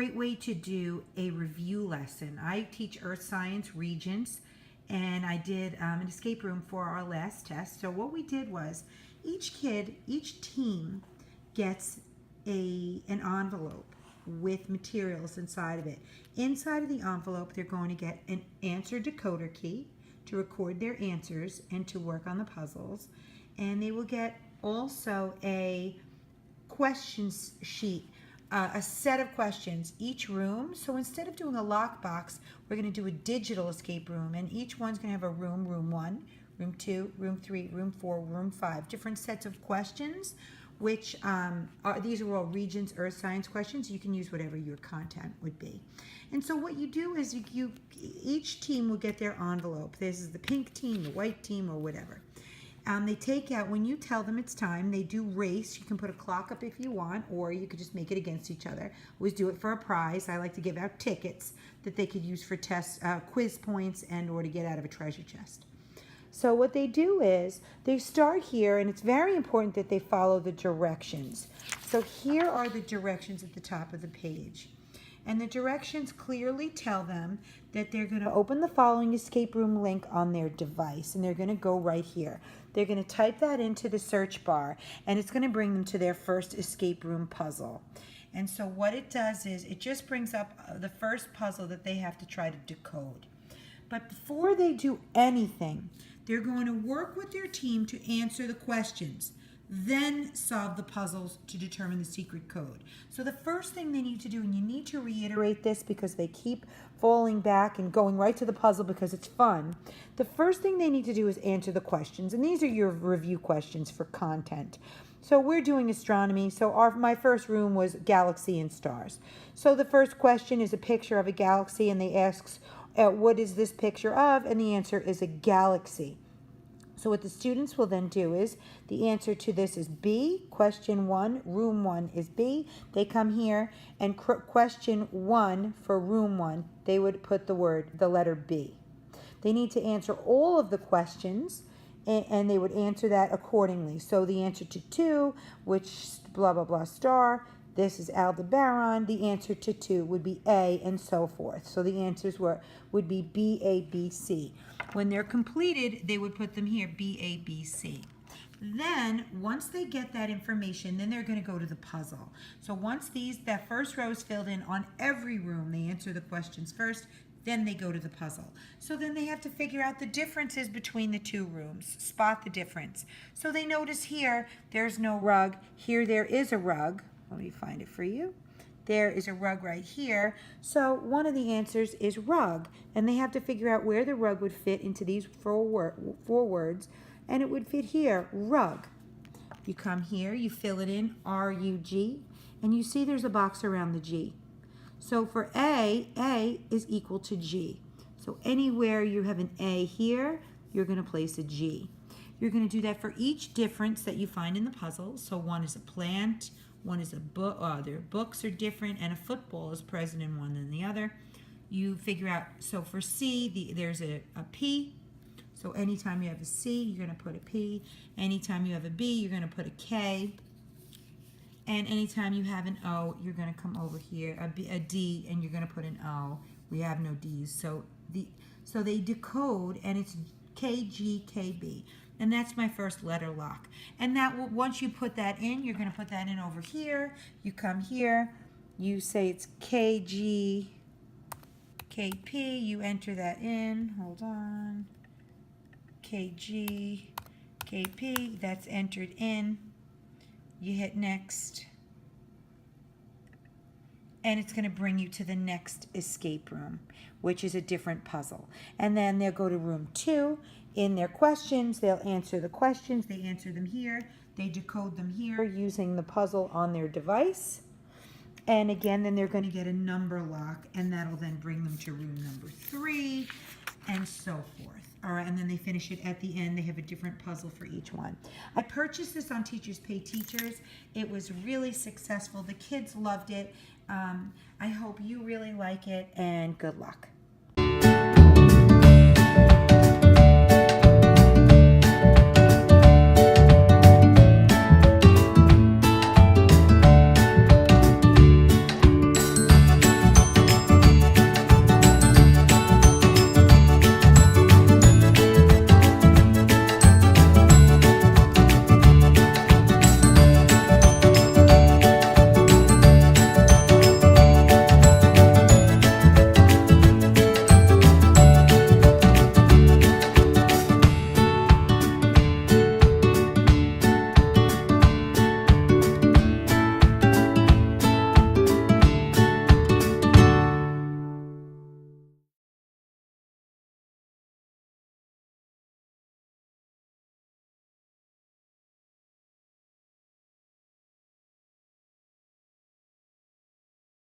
great way to do a review lesson. I teach Earth Science Regents, and I did an escape room for our last test. So what we did was each team gets an envelope with materials inside of it. Inside of the envelope, they're going to get an answer decoder key to record their answers and to work on the puzzles. And they will get also a questions sheet, a set of questions each room. So instead of doing a lockbox, we're going to do a digital escape room, and each one's going to have a room 1, room 2, room 3, room 4, room 5, different sets of questions, which these are all Regents Earth Science questions. You can use whatever your content would be. And so what you do is each team will get their envelope. This is the pink team, the white team, or whatever. They take out, when you tell them it's time, they do race. You can put a clock up if you want, or you could just make it against each other. Always do it for a prize. I like to give out tickets that they could use for test, quiz points, and or to get out of a treasure chest. So what they do is they start here, and it's very important that they follow the directions. So here are the directions at the top of the page. And the directions clearly tell them that they're going to open the following escape room link on their device, and they're going to go right here. They're going to type that into the search bar, and it's going to bring them to their first escape room puzzle. And so what it does is it just brings up the first puzzle that they have to try to decode. But before they do anything, they're going to work with their team to answer the questions, then solve the puzzles to determine the secret code. So the first thing they need to do, and you need to reiterate this because they keep falling back and going right to the puzzle because it's fun, the first thing they need to do is answer the questions. And these are your review questions for content. So we're doing astronomy. So my first room was galaxy and stars. So the first question is a picture of a galaxy, and they ask, what is this picture of? And the answer is a galaxy. So what the students will then do is, the answer to this is B, question 1, room 1 is B. They come here, and question 1 for room 1, they would put the letter B. They need to answer all of the questions, and they would answer that accordingly. So the answer to 2, which blah, blah, blah star, this is Aldebaran. The answer to 2 would be A, and so forth. So the answers would be B, A, B, C. When they're completed, they would put them here, B, A, B, C. Then, once they get that information, then they're going to go to the puzzle. So once that first row is filled in on every room, they answer the questions first, then they go to the puzzle. So then they have to figure out the differences between the two rooms, spot the difference. So they notice here, there's no rug. Here there is a rug. Let me find it for you. There is a rug right here. So one of the answers is rug, and they have to figure out where the rug would fit into these four words, and it would fit here, rug. You come here, you fill it in, R-U-G, and you see there's a box around the G. So for A is equal to G. So anywhere you have an A here, you're going to place a G. You're going to do that for each difference that you find in the puzzle. So one is a plant, one is a book, their books are different, and a football is present in one than the other. You figure out, so for C, there's a P. So anytime you have a C, you're going to put a P. Anytime you have a B, you're going to put a K. And anytime you have an O, you're going to come over here, a D, and you're going to put an O. We have no D's. So they decode, and it's KGKB. And that's my first letter lock. And that will, once you put that in, you're going to put that in over here. You come here, you say it's KGKP, you enter that in, hold on, KGKP, that's entered in. You hit next, and it's going to bring you to the next escape room, which is a different puzzle. And then they'll go to room 2. In their questions, they'll answer the questions. They answer them here. They decode them here using the puzzle on their device. And again, then they're going to get a number lock, and that'll then bring them to room number 3, and so forth. All right, and then they finish it at the end. They have a different puzzle for each one. I purchased this on Teachers Pay Teachers. It was really successful. The kids loved it. I hope you really like it, and good luck.